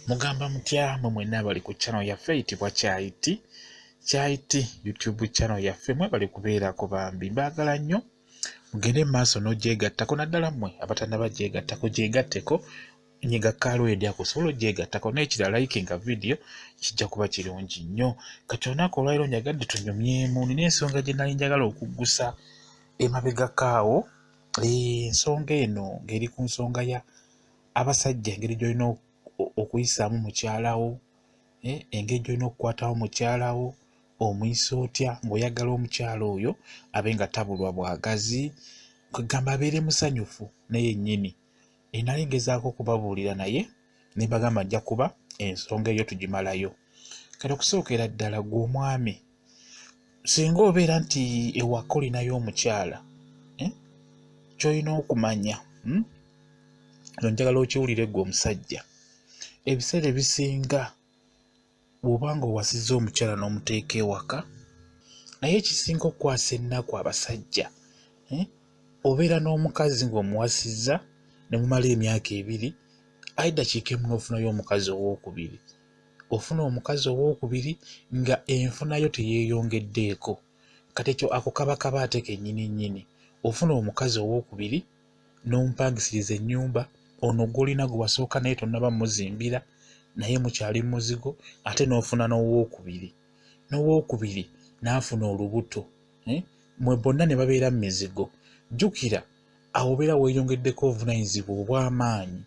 Mugamba mutya mwe mwenna bali ku channel yaffe eyitibwa Kyaiti YouTube channel yaffe mwe bali kubeera ku bambi mbaagala nnyo mugende mu maaso n'ogyegattako naddala mmwe abatannaba gyegattako gyegatteko nyiga kaalwedi akusobola ogyegattako n'ekirala likinga video kijja kuba kirungi nnyo kati olunaku olwaliro njagadde tunyumyemu nina ensonga gye nali njagala okuggusa emabegakaawo ensonga eno ng'eri ku nsonga ya abasajja engeri gy'olina okuyisaamu mukyalawo engeri gy'olina okukwatawo mukyalawo omuyisa otya ng'oyagala omukyala oyo abe nga tabulwa bwagazi kwegamba abeere musanyufu naye nnyini nali ngezaako okubabuulira naye ne mbagamba nja kuba ensonga eyo tugimalayo kati okusookera ddala gwe omwami singa obeera nti ewaka olinayo omukyala ky'olina okumanya njagala okiwulire gwe omusajja ebiseera ebisinga bw'oba nga owasizza omukyala n'omuteeka ewaka naye ekisinga okukwasa ennaku abasajja obeera n'omukazi ng'omuwasizza ne mumala emyaka 2 ayi ddakiika emu n'ofunayo omukazi owookubiri ofuna omukazi owookubiri nga enfunayo teyeeyongeddeeko kati ekyo ako kaba ate kennyini ofuna omukazi owookubiri n'omupangisiriza ennyumba ono gw'olina gwe wasooka naye tonnaba muzimbira naye mukyali muzigo ate n'ofuna n'owookubiri n'afuna olubuto mwe bonna ne babeera mu mizigo jjukira awo obeera weeyongeddeko obuvunanyizibwa obw'amaanyi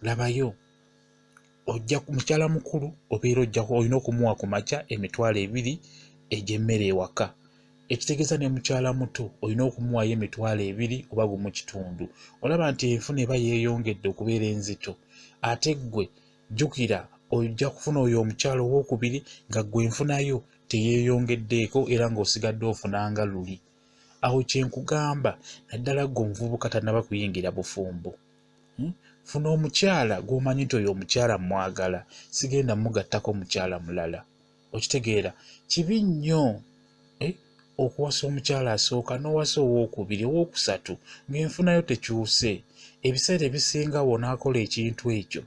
labayo ojja mukyala mukulu obeera olina okumuwa ku makya emitwalo 2 egy'emmere ewaka ekitegeeza ne mukyala muto olina okumuwayo emitwalo 2 oba gumu kitundu olaba nti enfuna eba yeeyongedde okubeera enzito ate ggwe jjukira ojja kufuna oyo omukyala owookubiri nga ggwe enfunayo teyeeyongeddeeko era ng'osigadde ofunanga luli awo kyenkugamba naddala ggwe omuvubuka tannaba kuyingira bufumbo funa omukyala gw'omanyi nti oyo omukyala mwagala sigenda mugattako mukyala mulala okitegeera kibi nnyo okuwasa omukyala asooka n'owasa owookubiri owookusatu ng'enfunayo tekyuse ebiseera ebisinga wonaakola ekintu ekyo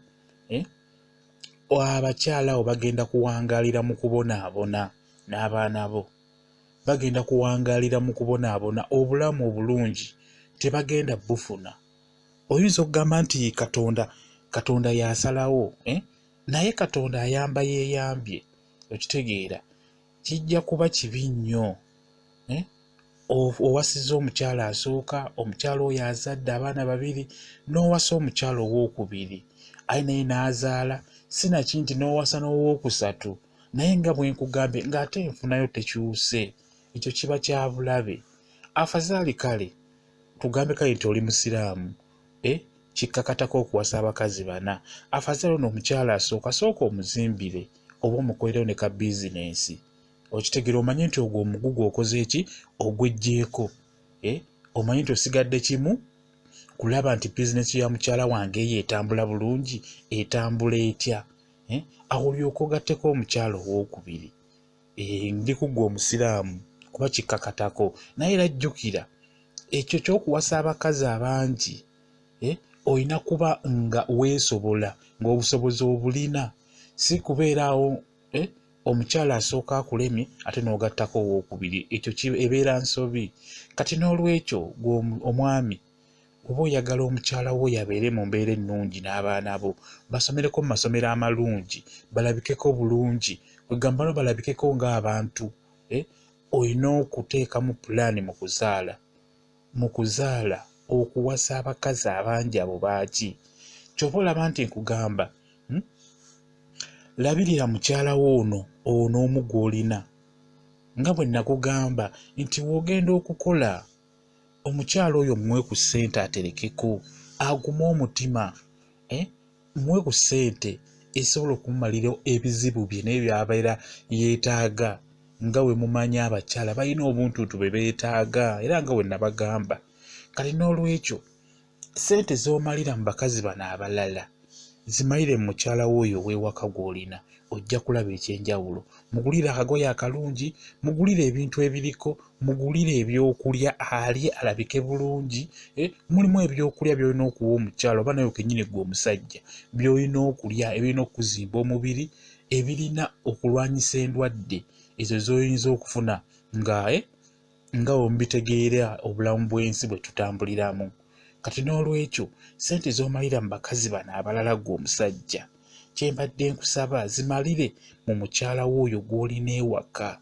abakyala abo bagenda kuwangaalira mu kubonaabona n'abaana bo bagenda kuwangaalira mu kubonaabona obulamu obulungi tebagenda bufuna oyinza okugamba nti katonda yasalawo naye katonda ayamba yeeyambye okitegeera kijja kuba kibi nnyo owasizza omukyala asooka omukyala oyo azadde abaana 2 n'owasa omukyala owookubiri aye naye n'azaala sinaki nti n'owasa n'owookusatu naye nga bwe nkugambe ng'ate enfunayo tekyuse ekyo kiba kya bulabe afazaali kale tugambe kale nti oli musiraamu kikkakatako okuwasa abakazi 4 afazaali ono omukyala asooka omuzimbire oba omukolerewo ne ka bizinensi okitegeera omanye nti ogwo omugugu okoze eki ogweggyeko omanye nti osigadde kimu kulaba nti bizinensi ya mukyala wange eyo etambula bulungi etambula etya awo olyoka ogatteko omukyala owookubiri ndi kuggwa omusiraamu kuba kikkakatako naye era jjukira ekyo ky'okuwasa abakazi abangi olina kuba nga weesobola ng'obusobozi obulina si kubeeraawo omukyala asooka akulemye ate n'ogattako owookubiri ekyo ebeera nsobi kati n'olwekyo gwe omwami oba oyagala omukyala wo yabeere mu mbeera ennungi n'abaana bo basomereko mu masomero amalungi balabikeko bulungi kwegamba no balabikeko ng'abantu olina okuteekamu pulaani mu kuzaala okuwasa abakazi abangi abo baaki kyova olaba nti nkugamba labirira mukyala wo ono omu gw'olina nga bwe nakugamba nti w'ogenda okukola omukyala oyo muwe ku ssente aterekeko agume omutima muwe ku ssente esobola okumumalira ebizibu bye naye byabeera yeetaaga nga we mumanyi abakyala balina obuntuntu bwe beetaaga era nga we nabagamba kati n'olwekyo ssente z'omalira mu bakazi bano abalala zimayire mu mukyala w'oyo w'ewaka gw'olina ojja kulaba ekyenjawulo. Mugulire akagoye akalungi, mugulire ebintu ebiriko, mugulire ebyokulya alye alabike bulungi. Mulimu ebyokulya by'olina okuwa omukyala oba naye kennyini gwe omusajja by'olina okulya ebirina okuzimba omubiri, ebirina okulwanyisa endwadde ezo z'oyinza okufuna nga omubitegeera obulamu bw'ensi bwe tutambuliramu. Kati n'olwekyo ssente z'omalira mu bakazi bano abalala gwe omusajja, kye mbadde nkusaba zimalire mu mukyala w'oyo gw'olina ewaka.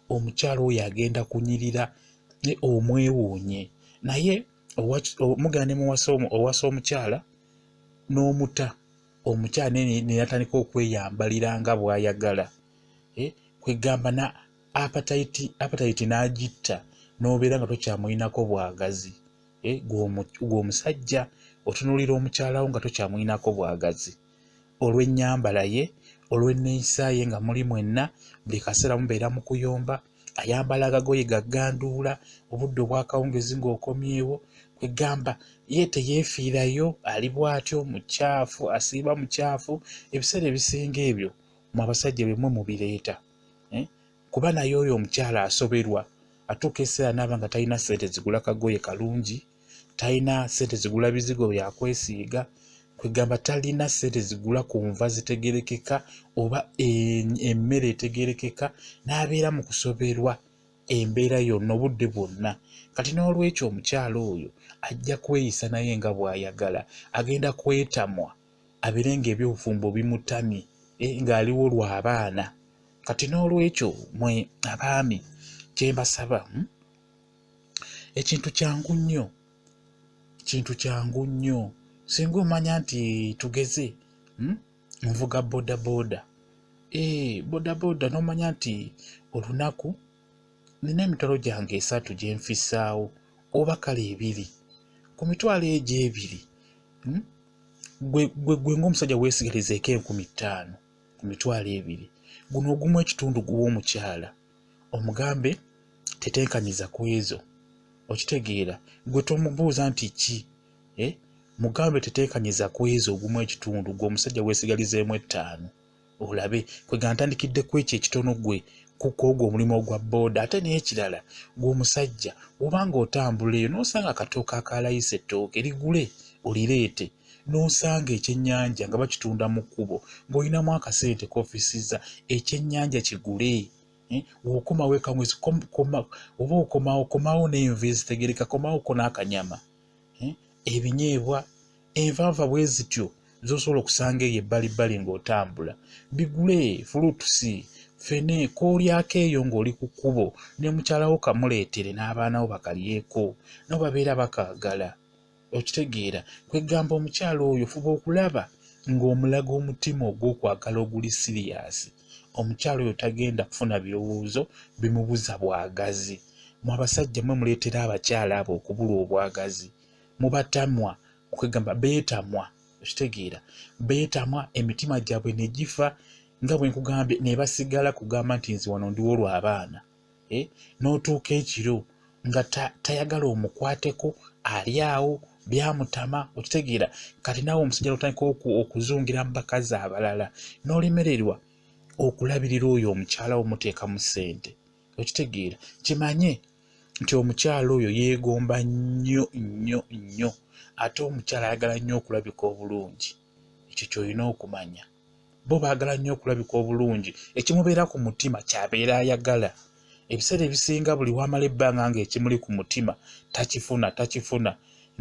Omukyala oyo agenda kunyirira, omwewuunye. Naye mugenda ne owasa omukyala n'omuta, omukyala ne yatandika okweyambalira nga bw'ayagala. Kwegamba na appetite n'agitta n'obeera nga tokyamuyinako bwagazi. Gwe omusajja otunuulira omukyala wo nga tokyamuyinako bwagazi olw'ennyambala ye, olw'enneeyisa ye nga muli mwenna buli kaseera mubeera mu kuyomba, ayambala akagoye gagganduula, obudde obwakawungezi ng'okomyewo. Kwegamba ye teyeefiirayo, ali bw'atyo mukyafu, asiiba mukyafu. Ebiseera ebisinga ebyo mu abasajja bemwe mubireeta, kuba naye oyo omukyala asoberwa, atuuka ekiseera n'aba nga talina ssente zigula kagoye kalungi, talina ssente zigula bizigo byakwesiiga, kwegamba talina ssente zigula ku nva zitegerekeka oba emmere etegerekeka, n'abeera mu kusoberwa embeera yonna obudde bwonna. Kati n'olwekyo omukyala oyo ajja kweyisa naye nga bw'ayagala, agenda kwetamwa abeere ng'ebyobufumbo bimutamye ng'aliwo lw'abaana. Kati n'olwekyo mwe abaami kye mbasaba, ekintu kyangu nnyo. Singa omanya nti tugeze nvuga bodaboda, bodaboda n'omanya nti olunaku nina emitwalo gyange 3 gye nfissaawo oba kale 2, ku mitwalo egyo 2 gwe ng'omusajja weesigalizeeko 5,000 ku mitwalo 2, guno ogumu ekitundu guwa omukyala omugambe tetenkanyiza ku ezo. Okitegeera, gwe tomubuuza nti ki, mugambe teteekanyiza ku ezo ogumu ekitundu, gwe omusajja weesigalizeemu 5 olabe. Kwega ntandikidde ku ekyo ekitono gwe kuko ogwo omulimu ogwa booda. Ate n'ekirala, gwe omusajja obanga otambula eyo n'osanga akatooka akalayisa ettooke ligule olireete, n'osanga ekyennyanja nga bakitunda mu kkubo ng'olinamu akasente k'ofisiza, ekyennyanja kigule. W'okomawo eka mwezi oba okomawo n'enva ezitegereka, komawoko n'akanyama. Ebinyeebwa envanva bwe zityo z'osobola okusanga eyo ebbalibbali ng'otambula, bigule. Fulutusi, fene, k'olyako eyo ng'oli ku kkubo, ne mukyalawo kamuleetere n'abaana bo bakalyeko, nabo babeera bakaagala. Okitegeera, kwegamba omukyala oyo fuba okulaba ng'omulaga omutima ogw'okwagala oguli siriyasi. Omukyala oyo tagenda kufuna birowoozo bimubuza bwagazi. Mu abasajja mwe muleetera abakyala abo okubula obwagazi, mubatamwa, okwegamba beetamwa. Okitegeera, beetamwa, emitima gyabwe ne gifa nga bwe nkugambye, ne basigala kugamba nti nze wano ndiwo lw'abaana. N'otuuka ekiro nga tayagala omukwateko, ali awo byamutama. Okitegeera, kati naawe omusajja n'otandika okuzungira mu bakazi abalala, n'olemererwa okulabirira oyo omukyala omuteekamu ssente. Okitegeera, kimanye nti omukyala oyo yeegomba nnyo nnyo nnyo, ate omukyala ayagala nnyo okulabika obulungi. Ekyo ky'olina okumanya. Bo baagala nnyo okulabika obulungi, ekimubeera ku mutima kyabeera ayagala. Ebiseera ebisinga buli wamala ebbanga nga ekimuli ku mutima takifuna,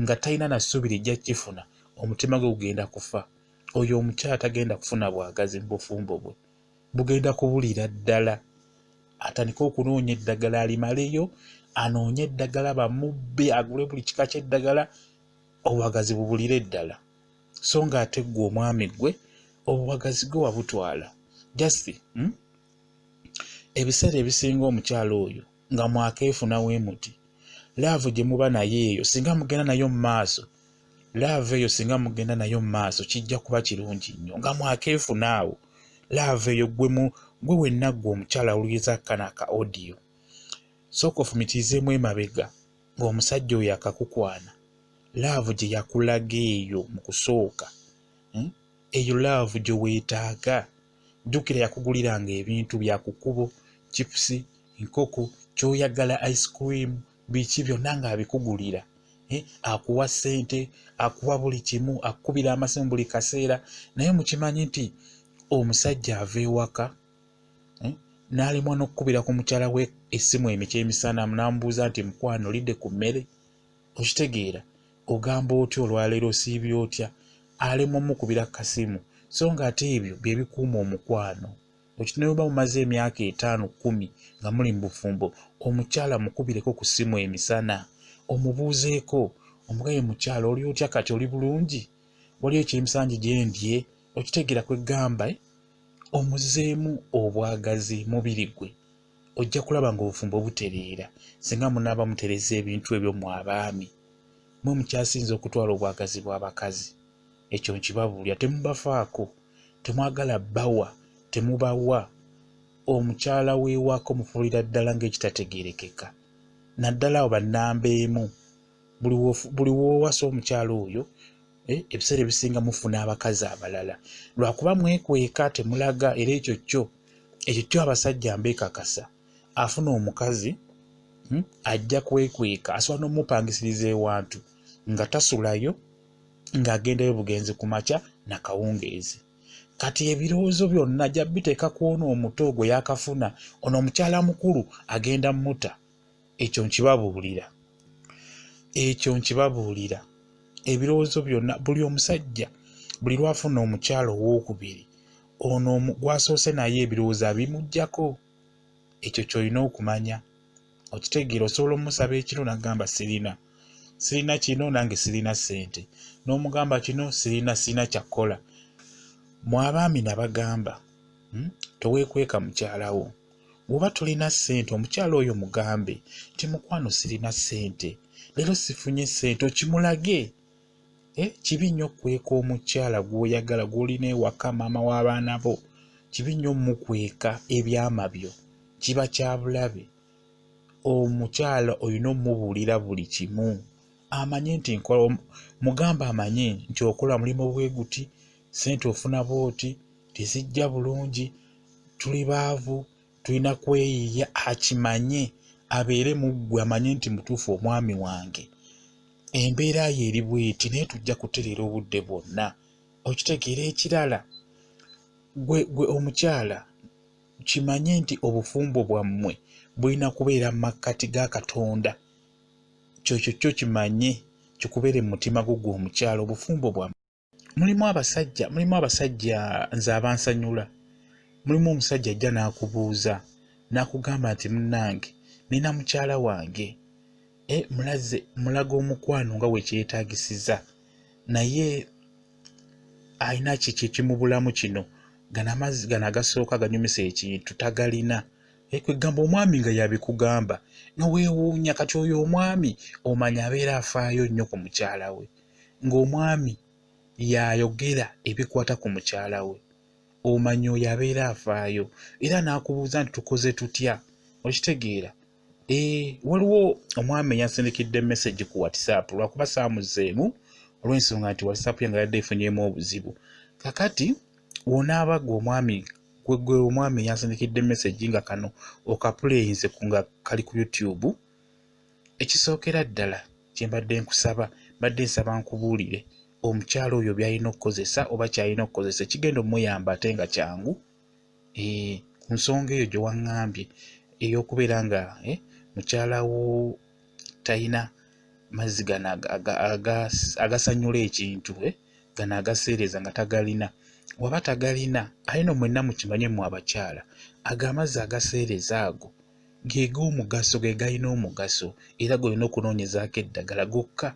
nga talina na ssuubi lijja kifuna, omutima gwe gugenda kufa. Oyo omukyala tagenda kufuna bwagazi mu bufumbo bwe, bugenda kubulira ddala. Atandika okunoonya eddagala alimaleyo, anoonye eddagala bamubbe, agule buli kika ky'eddagala, obwagazi bubulire ddala. So nga ate gwe omwami gwe obwagazi gwe wabutwala. Just ebiseera ebisinga omukyala oyo nga mwakeefuna we muti, laavu gye muba naye eyo singa mugenda nayo mu maaso, laavu eyo singa mugenda nayo mu maaso kijja kuba kirungi nnyo. Nga mwakeefuna awo, laavu eyo gwe wenna gwe omukyala awuliriza kana aka audio, sooka ofumitirizeemu emabega ng'omusajja oyo akakukwana. Laavu gye yakulaga eyo mu kusooka, eyo love gye weetaaga. Jjukira yakuguliranga ebintu bya kukubo, chipusi, nkoko, ky'oyagala ice cream, biki byonna ng'abikugulira. Akuwa ssente, akuwa buli kimu, akukubira amasimu buli kaseera. Naye mukimanyi nti omusajja ava ewaka n'alemwa n'okukubira ku mukyala we essimu emisana n'amubuuza nti mukwano olidde ku mmere? Okitegeera? Ogamba otya olwaleero osiibye otya? Alemwa mukubira kasimu. So ng'ate ebyo bye bikuuma omukwano. Okinayoba mumaze emyaka 5-10 nga muli mu bufumbo, omukyala mukubireko ku ssimu emisana, omubuuzeeko, omugaye mukyala oli otya kati, oli bulungi? Waliyo ekyemisanji gye ndye? Okitegeera kwe gamba omuzeemu obwagazi mubiri gwe. Ojja kulaba ng'obufumbo butereera singa munaaba mutereza ebintu ebyo mu abaami. Mwe mukyasinza okutwala obwagazi bw'abakazi. Ekyo nkibabuulira, temubafaako, temwagala bawa, temubawa. Omukyala w'ewako mufuulira ddala ng'ekitategeerekeka. Naddala abo bannamba emu. Buli w'owasa omukyala oyo, ebiseera ebisinga mufuna abakazi abalala. Lwakuba mwekweka temulaga, era ekyo kyo abasajja mbeekakasa. Afuna omukazi ajja kwekweka, asobola n'omupangisiriza ewantu nga tasulayo, ng'agendayo bugenzi ku makya na kawungeezi. Kati ebirowoozo byonna ajja biteeka ku ono omuto gwe yakafuna, ono omukyala mukulu agenda mmuta. Ekyo nkibabuulira. Ebirowoozo byonna, buli omusajja buli lwafuna omukyala owookubiri, ono gwasoose naye ebirowoozo abimuggyako. Ekyo ky'olina okumanya. Okitegeera, osobola omusaba ekiro n'agamba sirina kino, nange sirina ssente. N'omugamba kino sirina kyakola. Mu abaami nabagamba, toweekweka mukyala wo. Bw'oba tolina ssente, omukyala oyo mugambe nti mukwano sirina ssente, leero sifunye ssente, okimulage. Kibi nnyo okukweka omukyala gw'oyagala, gw'olina ewaka, maama w'abaana bo. Kibi nnyo mukweka ebyama byo, kiba kya bulabe. Omukyala olina omubuulira buli kimu, amanye nti mugamba amanye nti okola mulimu bwe guti, ssente ofuna bw'oti, tezijja bulungi, tuli baavu, tulina kweyiiya. Akimanye, abeere mu ggwe, amanye nti mutuufu omwami wange. Embeera ye eri bw'eti, naye tujja kutereera obudde bwonna. Okitegeera ekirala, gwe omukyala kimanye nti obufumbo bwammwe bulina kubeera mu makkati ga Katonda. Kyo kimanye, kikubeere mu mutima gwo omukyala, obufumbo bwammwe. Mulimu abasajja nze abansanyula. Mulimu omusajja ajja n'akubuuza n'akugamba nti munnange nina mukyala wange, mulaga omukwano nga wekyetaagisiza, naye alina kiki ekimubulamu kino, gano amazzi gano agasooka ganyumisa ekintu tagalina. Kwegamba omwami nga yabikugamba noweewuunya. Kati oyo omwami omanya abeera afaayo nnyo ku mukyala we, ng'omwami yayogera ebikwata ku mukyala we, omanya oyo abeera afaayo, era n'akubuuza nti tukoze tutya. Okitegeera? Waliwo omwami eyansindikidde message ku WhatsApp, lwakuba saamuzeemu olw'ensonga nti WhatsApp yange yadde efunyemu obuzibu. Kakati wonaaba gwe omwami eyansindikidde message nga kano okapuleyinze nga kali ku YouTube. Ekisookera ddala kye mbadde nkusaba, mbadde nsaba nkubuulire omukyala oyo by'alina okukozesa oba ky'alina okukozesa ekigenda omuyamba ate nga kyangu. Ku nsonga eyo gye waŋŋambye ey'okubeera nga mukyala wo talina mazzi gano agasanyula ekintu, gano agaseereza nga tagalina. Waba tagalina, alina mwenna mukimanye mu abakyala, ago amazzi agaseereza ago g'omugaso, ge galina omugaso, era golina okunoonyezaako eddagala gokka.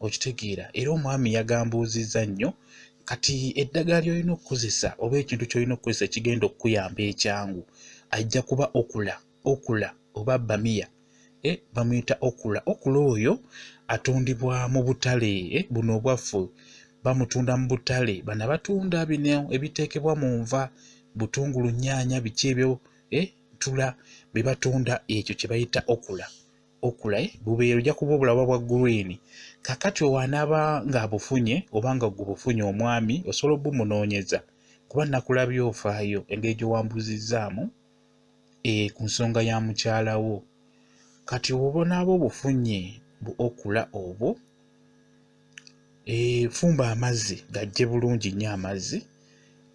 Okitegeera? Era omwami yagambuuzizza nnyo. Kati eddagala ly'olina okukozesa oba ekintu ky'olina okukozesa ekigenda okukuyamba ekyangu ajja kuba okula oba bamiya. Bamuyita okula. Okula oyo atundibwa mu butale buno obwaffe, bamutunda mu butale. Bano batunda bino ebiteekebwa mu nva, butungulu, nnyaanya, biki ebyo tula bye batunda, ekyo kye bayita okula. okula bubeera ojja kuba obulaba bwa green. Kakati owanaba ng'abufunye oba nga gubufunye omwami osobola obumunoonyeza kuba nakulabye ofaayo engeri gye wambuzizzaamu ku nsonga ya mukyala wo. Kati oba onaaba obufunye okula obwo, fumba amazzi gajje bulungi nnyo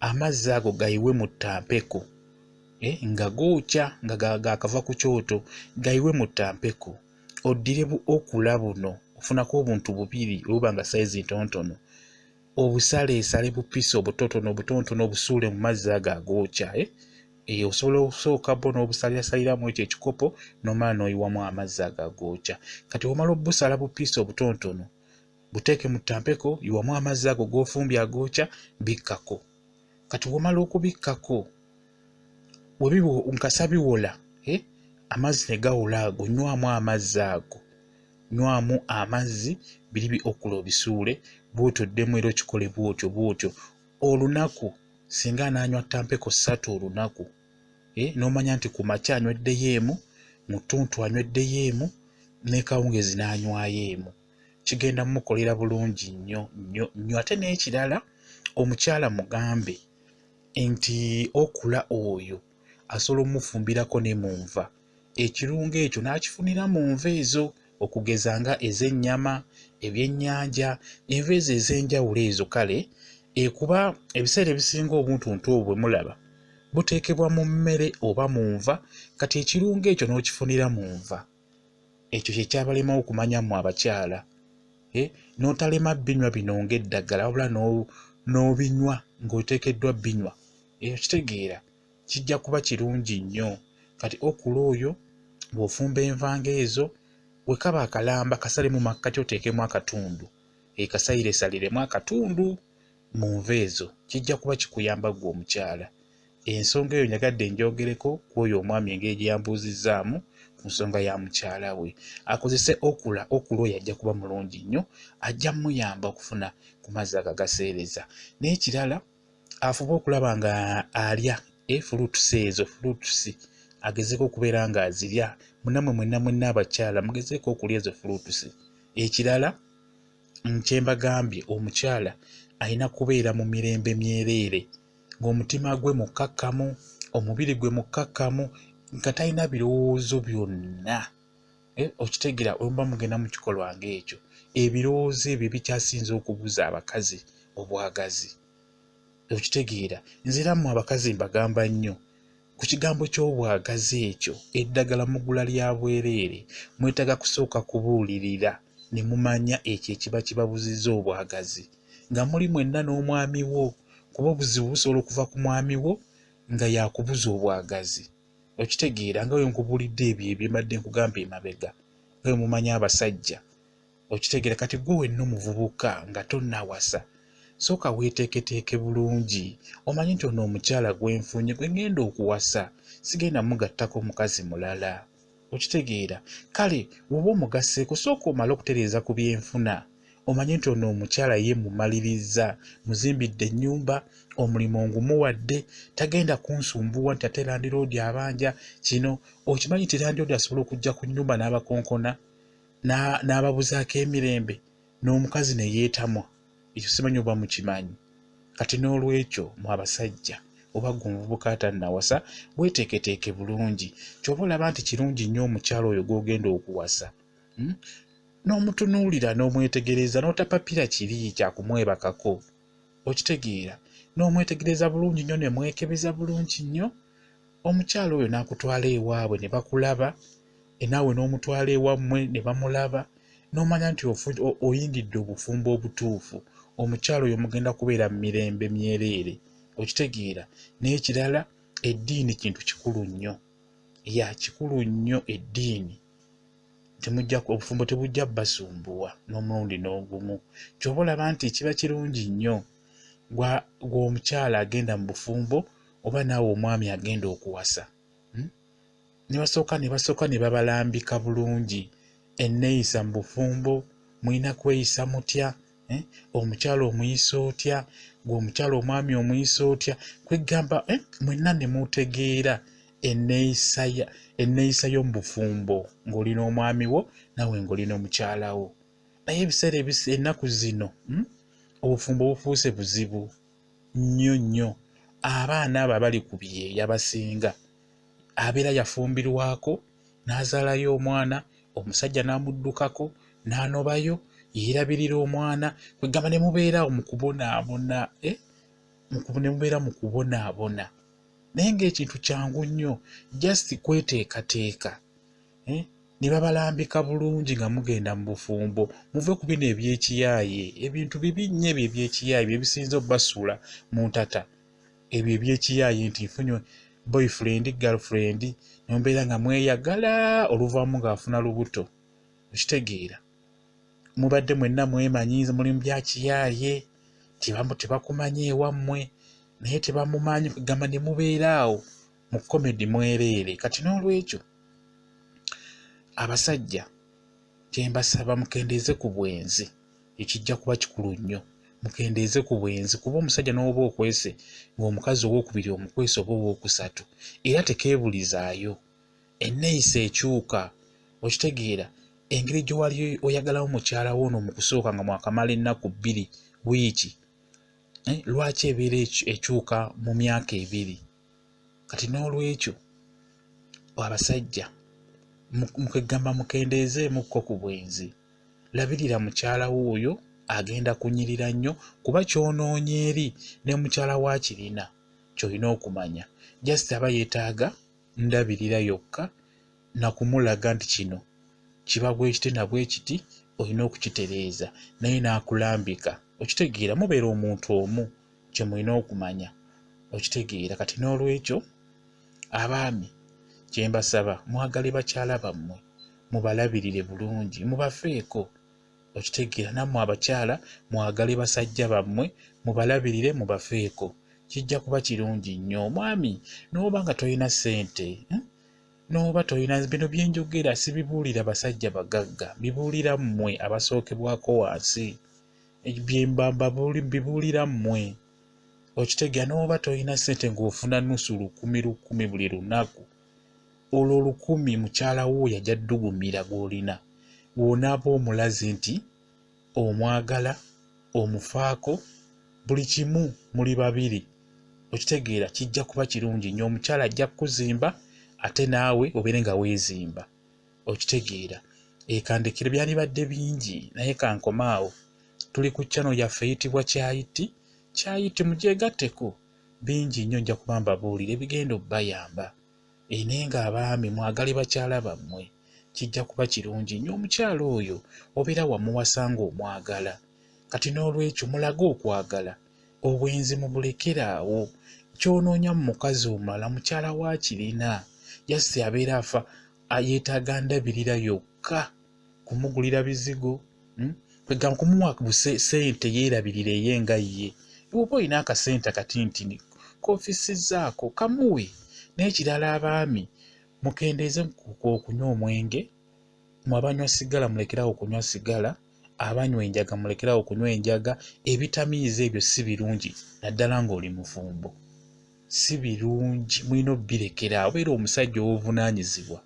amazzi ago gayiwe mu ttampeko nga gookya nga gakava ku kyoto, gayiwe mu ttampeko. Oddire okula buno ofunako obuntu bubiri oba nga sayizi ntontono, obusaleesale bupise obutonotono obusuule mu mazzi ago agookya. Osobola okusooka bo n'obusalirasaliramu ekyo ekikopo n'omala n'oyiwamu amazzi ago agookya. Kati omala obusala bupise obutonotono buteeke mu ttampeko, yiwamu amazzi ago g'ofumbye agookya, bikkako. Kati womala okubikkako nkasa biwola, amazzi ne gawola ago, nywamu amazzi ago, nywamu amazzi biri okula obisuule bw'otyo oddemu era okikole bw'otyo olunaku. Singa anaanywa ttampeko 3 olunaku, n'omanya nti ku makya anyweddeyo emu, mu ttuntu anyweddeyo emu, ne kawungezi n'anywayo emu, kigenda mumukolera bulungi nnyo. Ate n'ekirala, omukyala mugambe nti okula oyo asobola omufumbirako ne mu nva. Ekirungo ekyo n'akifunira mu nva ezo, okugeza nga ez'ennyama, ebyennyanja, enva ezo ez'enjawulo ezo. Kale kuba ebiseera ebisinga obuntuntu obwo bwe mulaba buteekebwa mu mmere oba mu nva, kati ekirungo ekyo n'okifunira mu nva. Ekyo kye kyabalema okumanya mu abakyala, n'otalema binywa bino ng'eddagala wabula n'obinywa ng'oteekeddwa binywa. Okitegeera kijja kuba kirungi nnyo. Kati okula oyo bw'ofumba envanga ezo, we kaba akalamba kasalemu makkati oteekemu akatundu, kasayiresaliremu akatundu mu nva ezo, kijja kuba kikuyamba gwe omukyala. Ensonga eyo nyagadde njogereko ku oyo omwami engeri gye yambuuzizzaamu ku nsonga ya mukyala we. Akozese okula oyo ajja kuba mulungi nnyo, ajja muyamba okufuna ku mazzi agagaseereza. N'ekirala, afube okulaba nga alya fruits agezeko okubeera ng'azirya. Munammwe mwenna abakyala mugezeeko okulya ezo fruits. Ekirala kye mbagambye, omukyala alina kubeera mu mirembe myereere, ng'omutima gwe mukkakkamu, omubiri gwe mukkakkamu, nga talina birowoozo byonna. Okitegeera olumba mugenda mu kikolwa ng'ekyo, ebirowoozo ebyo bikyasinze okubuza abakazi obwagazi. Okitegeera nzira mu abakazi mbagamba nnyo ku kigambo ky'obwagazi ekyo, eddagala mugula lya bwereere, mwetaaga kusooka kubuulirira ne mumanya ekyo ekiba kibabuzizza obwagazi nga muli mwenna n'omwami wo, kuba obuzibu busobola okuva ku mwami wo nga yakubuza obwagazi. Okitegeera nga we nkubulidde ebyo bye mbadde nkugamba emabega nga we mumanya abasajja. Okitegeera kati gwe wenna omuvubuka nga tonnawasa, sooka weeteeketeeke bulungi omanye nti ono omukyala gwe nfunye gwe ngenda okuwasa, sigenda mugattako mukazi mulala. Okitegeera kale woba omugaseeko sooka omale okutereeza ku byenfuna, omanye nti ono omukyala ye mumaliriza, muzimbidde ennyumba, omulimu ngumuwadde, tagenda kunsumbuwa nti ate landiroodi abanja kino. Okimanyi nti landiroodi asobola okujja ku nnyumba n'abakonkona n'ababuzaako emirembe, n'omukazi ne yeetamwa. Ekyo simanyi oba mukimanyi. Kati n'olwekyo mu abasajja oba gwe omuvubuka atannawasa, weeteeketeeke bulungi. Ky'oba olaba nti kirungi nnyo omukyala oyo gw'ogenda okuwasa, n'omutunuulira n'omwetegereza, n'otapapira kiri kyakumwebakako. Okitegeera n'omwetegereza bulungi nnyo ne mwekebeza bulungi nnyo, omukyala oyo n'akutwala ewaabwe ne bakulaba, naawe n'omutwala ewammwe ne bamulaba, n'omanya nti oyingidde obufumbo obutuufu. Omukyala oyo mugenda kubeera mu mirembe myereere. Okitegeera n'ekirala, eddiini kintu kikulu nnyo, kikulu nnyo eddiini. Obufumbo tebujja basumbuwa n'omulundi n'ogumu. Ky'oba olaba nti kiba kirungi nnyo gw'omukyala agenda mu bufumbo oba naawe omwami agenda okuwasa, ne basooka ne babalambika bulungi enneeyisa mu bufumbo, mulina kweyisa mutya, omukyala omuyisa otya, gwe omukyala omwami omuyisa otya, kwegamba mwenna ne mutegeera enneeyisa y'omu bufumbo ng'olina omwami wo nawe ng'olina omukyala wo. Naye ebiseera ennaku zino obufumbo bufuuse buzibu nnyo. Abaana abo abali ku byeya abasinga abeera yafumbirwako n'azaalayo omwana, omusajja n'amuddukako n'anobayo, yeerabirira omwana, kwegamba ne mubeerawo mu kubonaabona, ne mubeera mu kubonaabona. Naye ng'ekintu kyangu nnyo just kweteekateeka, ne babalambika bulungi nga mugenda mu bufumbo, muve ku bino ebyekiyaaye. Ebintu bibi nnyo ebyo ebyekiyaaye bye bisinza obbasuula mu ntata. Ebyo ebyekiyaaye nti nfunye boyfriend girlfriend ne mubeera nga mweyagala oluvaamu ng'afuna lubuto. Okitegeera, mubadde mwenna mwemanyiiza muli mu byakiyaaye, tebakumanya ewammwe naye tebamumanyi, kugamba ne mubeeraawo mu komedi mwereere. Kati n'olwekyo abasajja kye mbasaba mukendeeze ku bwenzi, ekijja kuba kikulu nnyo. Mukendeeze ku bwenzi, kuba omusajja n'oba okwese ng'omukazi owookubiri omukwese oba owookusatu, era tekeebulizaayo, enneeyisa ekyuka. Okitegeera, engeri gye wali oyagalawo mukyala wo ono mu kusooka nga mwakamala ennaku 2 wiiki, lwaki ebeera ekyuka mu myaka 2? Kati n'olwekyo abasajja mukegamba mukendeezeemukko ku bwenzi. Labirira mukyala wo oyo agenda kunyirira nnyo, kuba kyonoonye eri ne mukyala wa kirina ky'olina okumanya. Just aba yeetaaga ndabirira yokka na kumulaga nti kino kiba bwe kiti na bwe kiti, olina okukitereeza, naye n'akulambika. Okitegeera, mubeera omuntu omu kye mulina okumanya. Okitegeera, kati n'olwekyo abaami kye mbasaba mwagale bakyala bammwe, mubalabirire bulungi, mubafeeko. Okitegeera, nammwe abakyala mwagale basajja bammwe, mubalabirire, mubafeeko. Kijja kuba kirungi nnyo. Omwami n'oba nga tolina ssente, n'oba tolina bino bye njogera, sibibuulira basajja bagagga, bibuulira mmwe abasookebwako wansi, bibuulira mmwe. Okitegeera, n'oba tolina ssente ng'ofuna nusu 1,000 buli lunaku, olwo 1,000 mukyala wo yajja ddugumira gw'olina. Woonaaba omulazi nti omwagala, omufaako, buli kimu muli babiri. Okitegeera, kijja kuba kirungi nnyo. Omukyala ajja kukuzimba ate naawe obeere nga weezimba. Okitegeera, ekandekero byandibadde bingi naye kankomaawo. Tuli ku channel yaffe eyitibwa Kyayiti, mugyegatteko. Bingi nnyo nja kuba mbabuulira ebigenda obbayamba. Naye ng'abaami mwagale bakyala bammwe, kijja kuba kirungi nnyo. Omukyala oyo obeera wamuwasa ng'omwagala. Kati n'olwekyo mulage okwagala, obwenzi mubulekeraawo. Kyonoonya mu mukazi omulala mukyala wa kirina, yassi abeera afa yeetaaga ndabirira yokka, kumugulira bizigo, kwegamba kumuwa ssente yeerabirira eyenga ye. Bw'oba olina akasente akatintini koofisizaako kamuwe. N'ekirala abaami mukendeeze okunywa omwenge, mu abanywa sigala mulekerawo okunywa sigala, abanywa enjaga mulekerawo okunywa enjaga. Ebitamiiza ebyo si birungi, naddala ng'oli mufumbo, si birungi, mulina obbirekera. Obeera omusajja ow'obuvunaanyizibwa.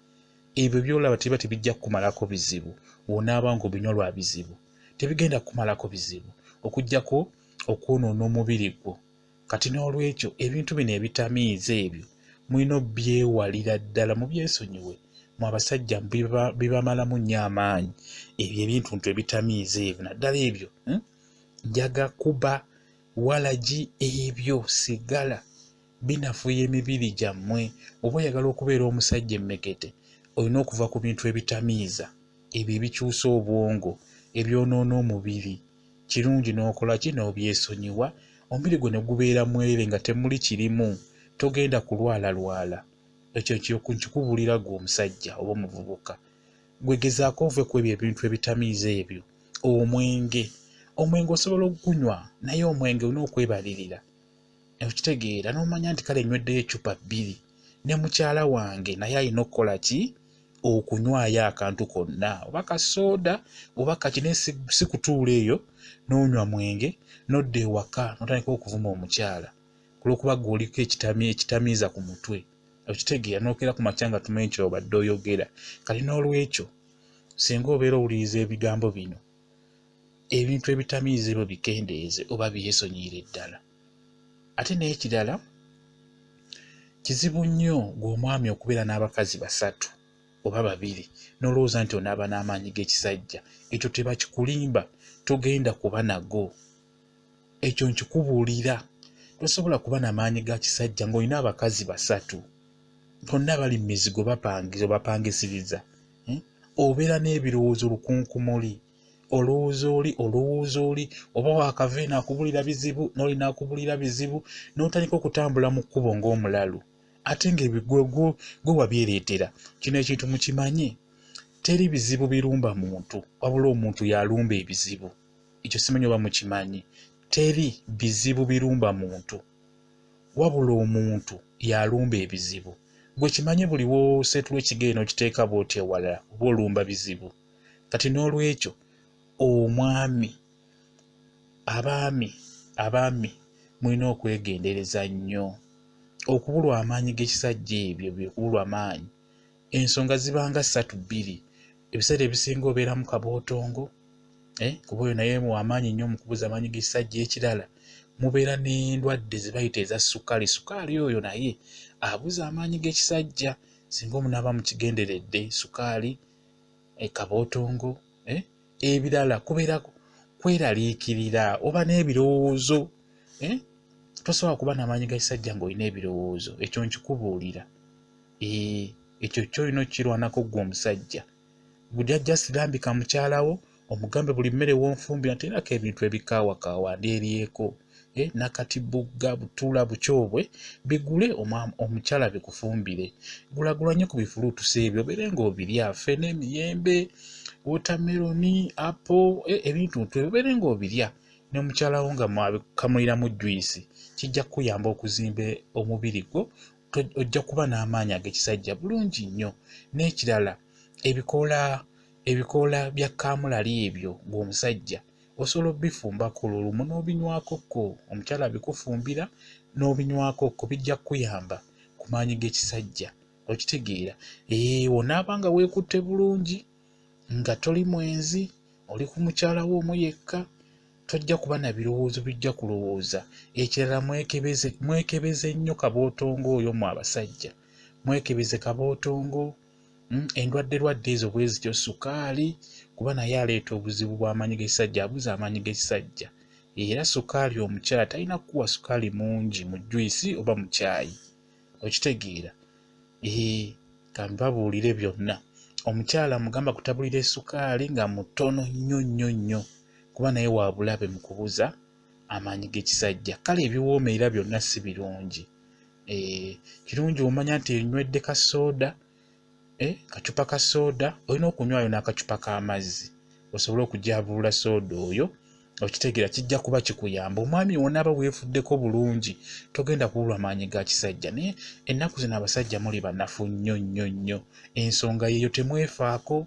Ebyo by'olaba tiba tebijja kukumalako bizibu, woonaaba ng'obinywa lwa bizibu, tebigenda kukumalako bizibu okuggyako okwonoona omubiri gwo. Kati n'olwekyo ebintu bino ebitamiiza ebyo mulina obyewalira ddala, mubyesonyiwe. Mu abasajja bibamalamu nnyo amaanyi ebyo ebintu ebitamiiza ebyo, naddala ebyo njaga kuba walagi, ebyo sigala binafuya emibiri gyammwe. Oba oyagala okubeera omusajja emmekete, olina okuva ku bintu ebitamiiza, ebyo ebikyusa obwongo, ebyonoona omubiri. Kirungi n'okola ki, n'obyesonyiwa, omubiri gwe ne gubeera mwerere nga temuli kirimu, togenda kulwala. Ekyo nkikubuulira gwe omusajja oba omuvubuka, gwe gezaako ove ku ebyo ebintu ebitamiiza ebyo. Omwenge osobola okugunywa, naye omwenge olina okwebalirira. Okitegeera, n'omanya nti kale nyweddeyo eccupa 2, ne mukyala wange naye alina okukola ki, okunywayo akantu konna, oba kasooda oba kakine. Si kutuula eyo n'onywa mwenge n'odda ewaka n'otandika okuvuma omukyala, kulwokuba gw'oliko ekitamiiza ku mutwe. okitegeera n'okera ku makyanga tumanyi kyo obadde oyogera kati n'olwekyo singa obeera owuliriza ebigambo bino ebintu ebitamiize byo bikendeeze oba byesonyiire ddala. Ate n'ekirala kizibu nnyo gw'omwami okubeera n'abakazi 3 oba 2 n'olowooza nti onaaba n'amaanyi g'ekisajja. Ekyo tebakikulimba, togenda kuba nago. Ekyo nkikubuulira, tosobola kuba n'amaanyi ga kisajja ng'olina abakazi 3 bonna bali mu mizigo bapangisiriza. Obeera n'ebirowoozo lukunkumuli, olowooza oli oba waakaveena akubulira bizibu n'oli n'akubulira bizibu n'otandika okutambula mu kkubo ng'omulalu ate ng'ebigwe wabyereetera. Kino ekintu mukimanye, teri bizibu birumba muntu wabula omuntu y'alumba ebizibu. Ekyo simanyi oba mukimanyi. Teri bizibu birumba muntu wabula omuntu y'alumba ebizibu. Gwe kimanye buli woosetulwa ekigere n'okiteeka bw'oti ewalala oba olumba bizibu. Kati n'olwekyo omwami, abaami mulina okwegendereza nnyo okubulwa amaanyi g'ekisajja. Ebyo byekubulwa amaanyi ensonga zibanga 3-2. Ebiseera ebisinga obeera mu kabootongo, kuba oyo naye w'amaanyi nnyo mu kubuza amaanyi g'ekisajja. Ekirala mubeera n'endwadde ze bayita eza sukaali. Sukaali oyo naye abuza amaanyi g'ekisajja singa omuntu aba mukigenderedde. Sukaali, kabootongo, ebirala kubeera kweraliikirira oba n'ebirowoozo. Tosobola kuba n'amaanyi g'ekisajja ng'olina ebirowoozo. Ekyo nkikubuulira. Ekyo ky'olina okukirwanako ggwe omusajja. Bujjajja sirambika mukyalawo omugambe buli mmere wonfumbira terako ebintu ebikaawakaawa ndeeryeko. Nakati bugga butuula bukyobwe bigule omukyala bikufumbire. Gulagula nnyo ku bifuluutusi ebyo obeere ng'obirya. Ffene, emiyembe, wotameroni, apo, ebintu ebyo obeere ng'obirya n'omukyalawo nga mwabikamuliramu juyisi. Kijja kukuyamba okuzimba omubiri gwo, ojja kuba n'amaanyi ag'ekisajja bulungi nnyo. N'ekirala ebikoola bya kaamulali ebyo ng'omusajja osobola obifumbako lumu n'obinywakokko. Omukyala bikufumbira n'obinywakokko bijja kukuyamba ku maanyi g'ekisajja. Okitegeera? Onaaba nga weekutte bulungi nga toli mwenzi, oli ku mukyala wo omu yekka, tojja kuba na birowoozo bijja kulowooza. Ekirala mwekebeze nnyo kabootongo oyo mu abasajja. Mwekebeze kabootongo, endwadde ezo bwe zityo, sukaali, kuba naye aleeta obuzibu bw'amaanyi g'ekisajja, abuza amaanyi g'ekisajja. Era sukaali omukyala talina kukuwa sukaali mungi mu juyisi oba mu caayi. Okitegeera? Kambabuulire byonna. Omukyala mugamba kutabulira essukaali nga mutono nnyo kuba naye wa bulabe mu kubuza amaanyi g'ekisajja. Kale ebiwoomerera byonna si birungi. Kirungi omanya nti enywedde kasooda, kacupa ka sooda, olina okunywayo n'akacupa k'amazzi osobole okujaabulula sooda oyo. Okitegeera kijja kuba kikuyamba. Omwami wonaaba weefuddeko bulungi togenda kubulwa maanyi ga kisajja. Naye ennaku zino abasajja muli banafu nnyo. Ensonga yeeyo temwefaako.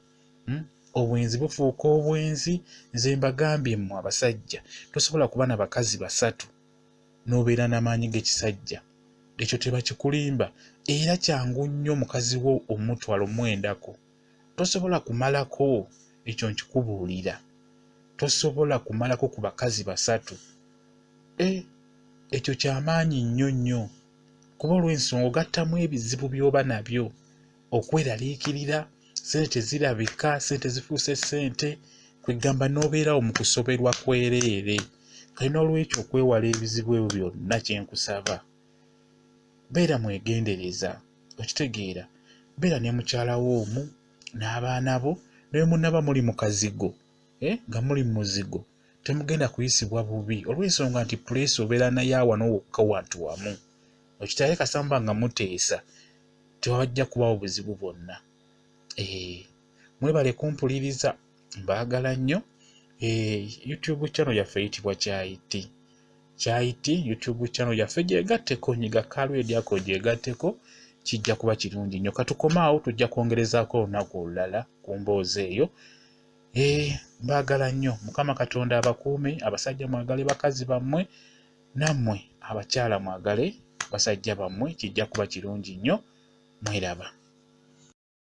Obwenzi bufuuka obwenzi. Nze mbagambye mmwe abasajja tosobola kuba na bakazi 3 n'obeera n'amaanyi g'ekisajja. Ekyo tebakikulimba. Era kyangu nnyo mukazi wo omutwalo mwendako. Tosobola kumalako. Ekyo nkikubuulira. Tosobola kumalako ku bakazi 3. Ekyo kyamaanyi nnyo. Kuba olw'ensonga ogattamu ebizibu by'oba nabyo. Okweraliikirira, ssente tezirabika, ssente zifuuse ssente, kwegamba n'obeerawo mu kusoberwa kwereere. Kale n'olwekyo okwewala ebizibu ebyo byonna kyenkusaba. Beera mwegendereza. Okitegeera? Beera ne mukyala wo omu n'abaana bo ne munnaba muli mu kazigo. Nga muli mu muzigo temugenda kuyisibwa bubi olw'ensonga nti puleesi obeera naye awano wokka wantu wamu. Okitale kasamba nga muteesa tewajja kubawo buzibu bwonna. Mwebale kumpuliriza, mbaagala nnyo. YouTube channel yaffe eyitibwa Kyayiti. YouTube channel yaffe gyegatteko, nyiga kalwedi ako gyegatteko, kijja kuba kirungi nnyo. Katukomaawo tujja kwongerezaako olunaku olulala ku mboozi eyo. Mbaagala nnyo. Mukama Katonda abakuume. Abasajja mwagale bakazi bammwe, nammwe abakyala mwagale basajja bammwe. Kijja kuba kirungi nnyo. Mweraba.